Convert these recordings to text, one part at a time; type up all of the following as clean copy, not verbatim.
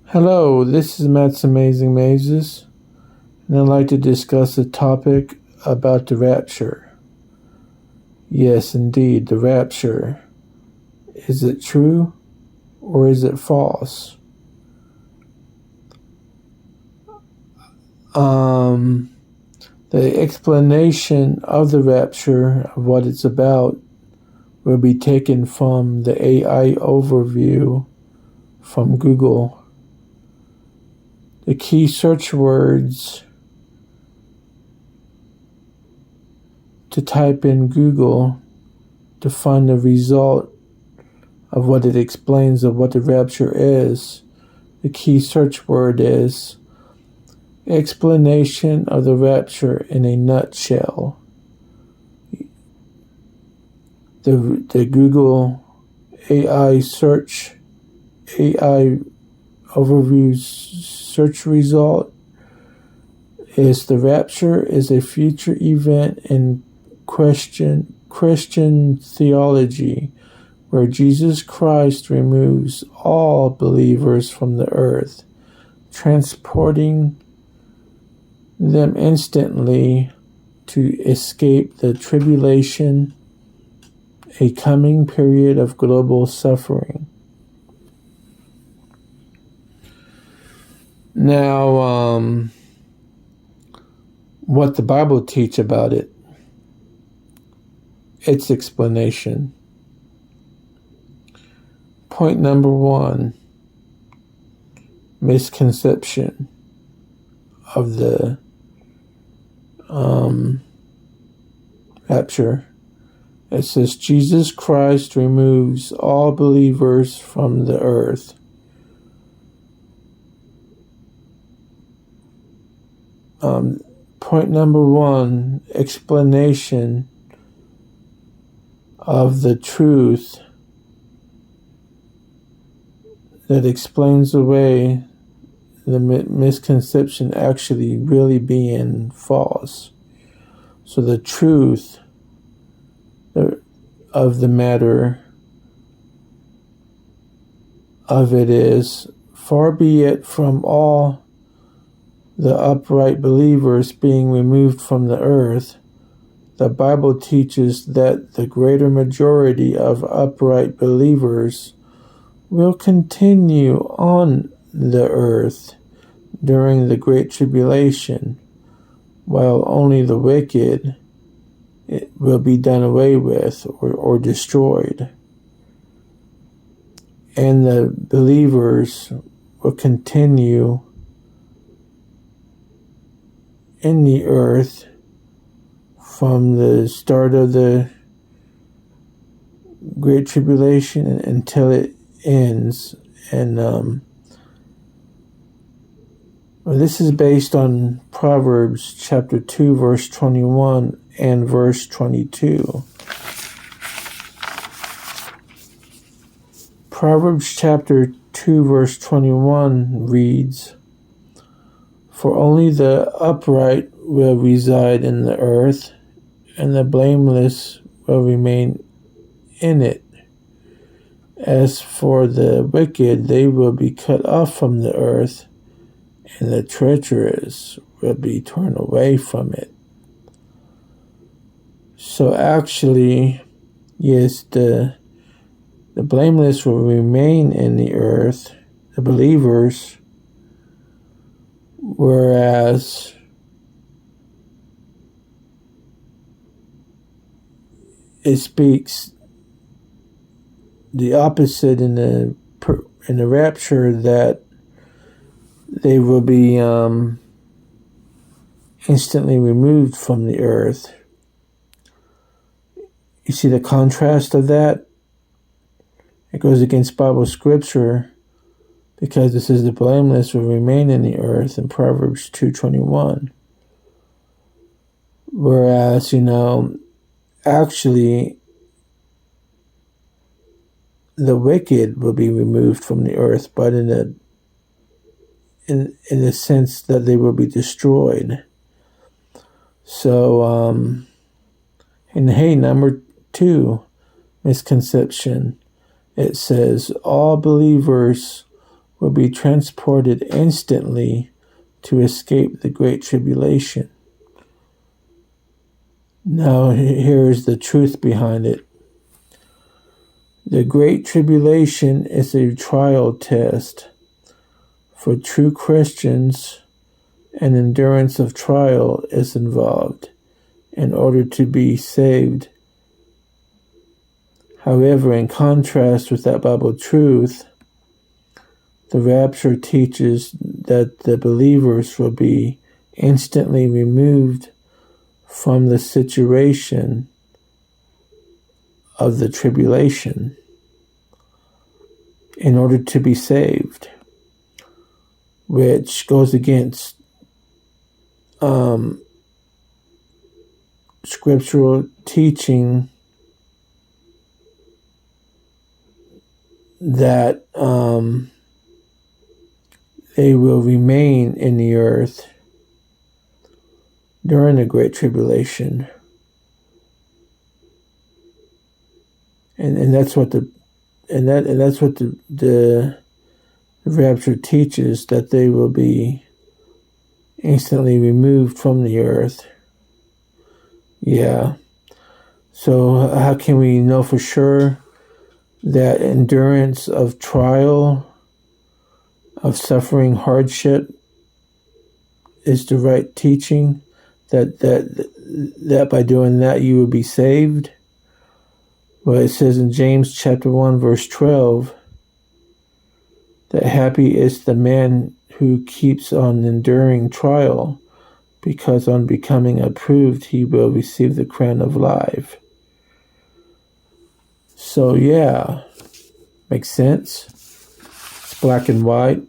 Hello, this is Matt's Amazing Mazes, and I'd like to discuss a topic about the rapture. Yes, indeed, the rapture. Is it true or is it false? The explanation of the rapture, of what it's about, will be taken from the AI overview from Google. The key search words to type in Google to find the result of what it explains of what the rapture is. The key search word is explanation of the rapture in a nutshell. The Google AI overview search result is: the rapture is a future event in Christian theology where Jesus Christ removes all believers from the earth, transporting them instantly to escape the tribulation, a coming period of global suffering. Now, what the Bible teaches about it, its explanation. Point number 1, misconception of the rapture. It says Jesus Christ removes all believers from the earth. Point number 1, explanation of the truth that explains away the misconception actually really being false. So the truth of the matter of it is, far be it from all the upright believers being removed from the earth, the Bible teaches that the greater majority of upright believers will continue on the earth during the Great Tribulation, while only the wicked will be done away with or destroyed. And the believers will continue in the earth from the start of the Great Tribulation until it ends. And this is based on Proverbs chapter 2 verse 21 and verse 22. Proverbs chapter 2 verse 21 reads, "For only the upright will reside in the earth, and the blameless will remain in it. As for the wicked, they will be cut off from the earth, and the treacherous will be torn away from it." So actually, yes, the blameless will remain in the earth, the believers, whereas it speaks the opposite in the rapture, that they will be instantly removed from the earth. You see the contrast of that? It goes against Bible scripture, because it says the blameless will remain in the earth in Proverbs 2:21. Whereas, actually the wicked will be removed from the earth, but in the sense that they will be destroyed. So, and hey, number 2, misconception. It says all believers will be transported instantly to escape the Great Tribulation. Now, here is the truth behind it. The Great Tribulation is a trial test. For true Christians, an endurance of trial is involved in order to be saved. However, in contrast with that Bible truth, the rapture teaches that the believers will be instantly removed from the situation of the tribulation in order to be saved, which goes against scriptural teaching that they will remain in the earth during the Great Tribulation. And that's what the rapture teaches, that they will be instantly removed from the earth. Yeah. So how can we know for sure that endurance of trial, of suffering, hardship is the right teaching? That by doing that you will be saved? Well, it says in James chapter 1 verse 12 that happy is the man who keeps on enduring trial, because on becoming approved he will receive the crown of life. So yeah, makes sense. It's black and white.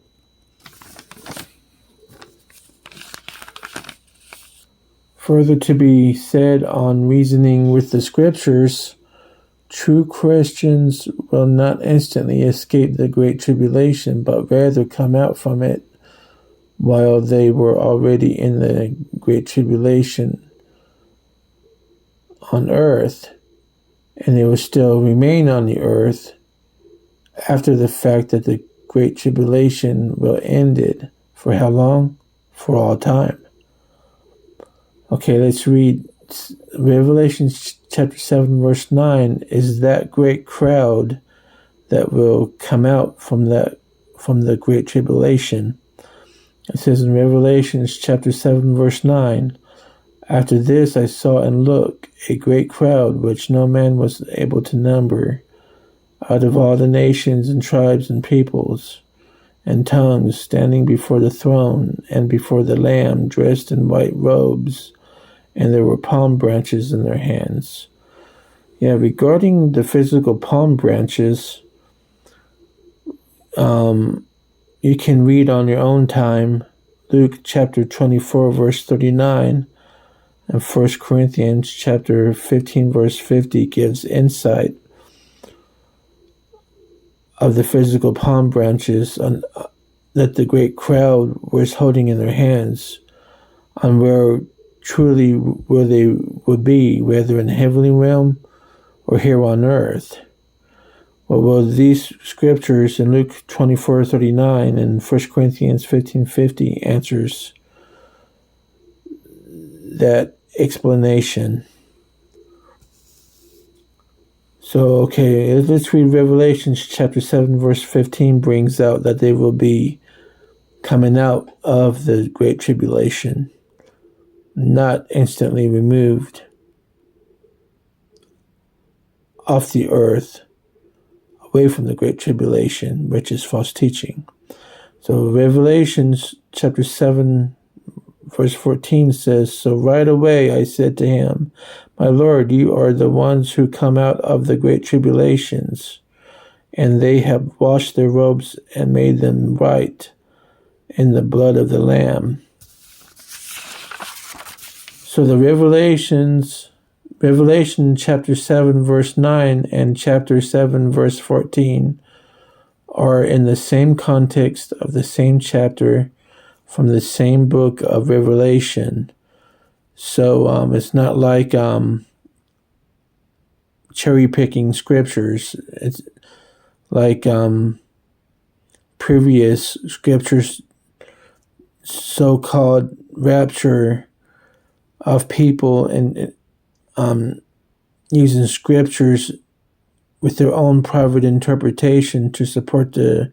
Further to be said on reasoning with the scriptures, true Christians will not instantly escape the Great Tribulation, but rather come out from it while they were already in the Great Tribulation on earth, and they will still remain on the earth after the fact that the Great Tribulation will end it. For how long? For all time. Okay, let's read Revelation chapter 7 verse 9 is that great crowd that will come out from the Great Tribulation. It says in Revelation chapter 7 verse 9, after this I saw and look a great crowd which no man was able to number, out of all the nations and tribes and peoples and tongues, standing before the throne and before the Lamb, dressed in white robes, and there were palm branches in their hands. Yeah, regarding the physical palm branches, you can read on your own time Luke chapter 24 verse 39 and 1 Corinthians chapter 15 verse 50 gives insight of the physical palm branches that the great crowd was holding in their hands, on where they would be, whether in the heavenly realm or here on earth. Well, these scriptures in Luke 24:39 and 1 Corinthians 15:50 answers that explanation. So, okay, let's read Revelation chapter 7 verse 15 brings out that they will be coming out of the Great Tribulation, not instantly removed off the earth, away from the Great Tribulation, which is false teaching. So Revelation chapter 7 verse 14 says, so right away I said to him, my Lord, you are the ones who come out of the great tribulations, and they have washed their robes and made them white in the blood of the Lamb. So the Revelation chapter 7 verse 9 and chapter 7 verse 14 are in the same context of the same chapter from the same book of Revelation. So it's not like cherry picking scriptures. It's like previous scriptures, so-called rapture of people, and using scriptures with their own private interpretation to support the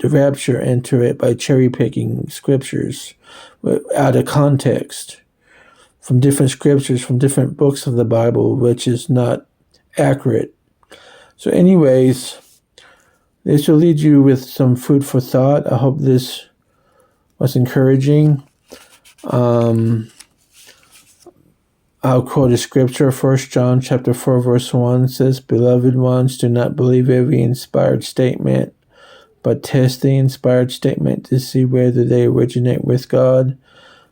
rapture into it by cherry picking scriptures out of context from different scriptures from different books of the Bible, which is not accurate. So anyways, this will lead you with some food for thought. I hope this was encouraging. I'll quote a scripture. 1 John chapter 4, verse 1 says, "Beloved ones, do not believe every inspired statement, but test the inspired statement to see whether they originate with God.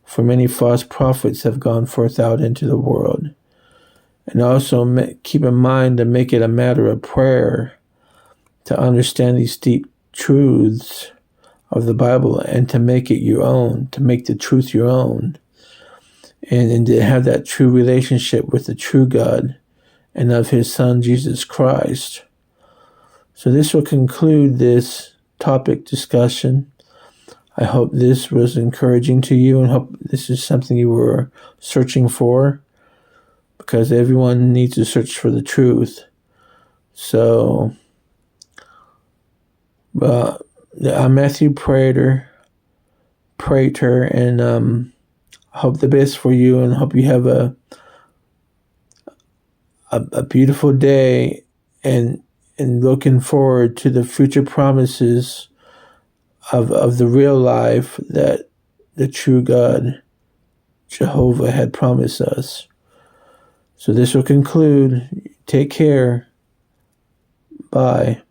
For many false prophets have gone forth out into the world." And also keep in mind to make it a matter of prayer to understand these deep truths of the Bible and to make it your own, to make the truth your own. And to have that true relationship with the true God and of his Son, Jesus Christ. So this will conclude this topic discussion. I hope this was encouraging to you and hope this is something you were searching for, because everyone needs to search for the truth. So, I'm Matthew Prater, and hope the best for you, and hope you have a beautiful day, and looking forward to the future promises of the real life that the true God, Jehovah, had promised us. So this will conclude. Take care. Bye.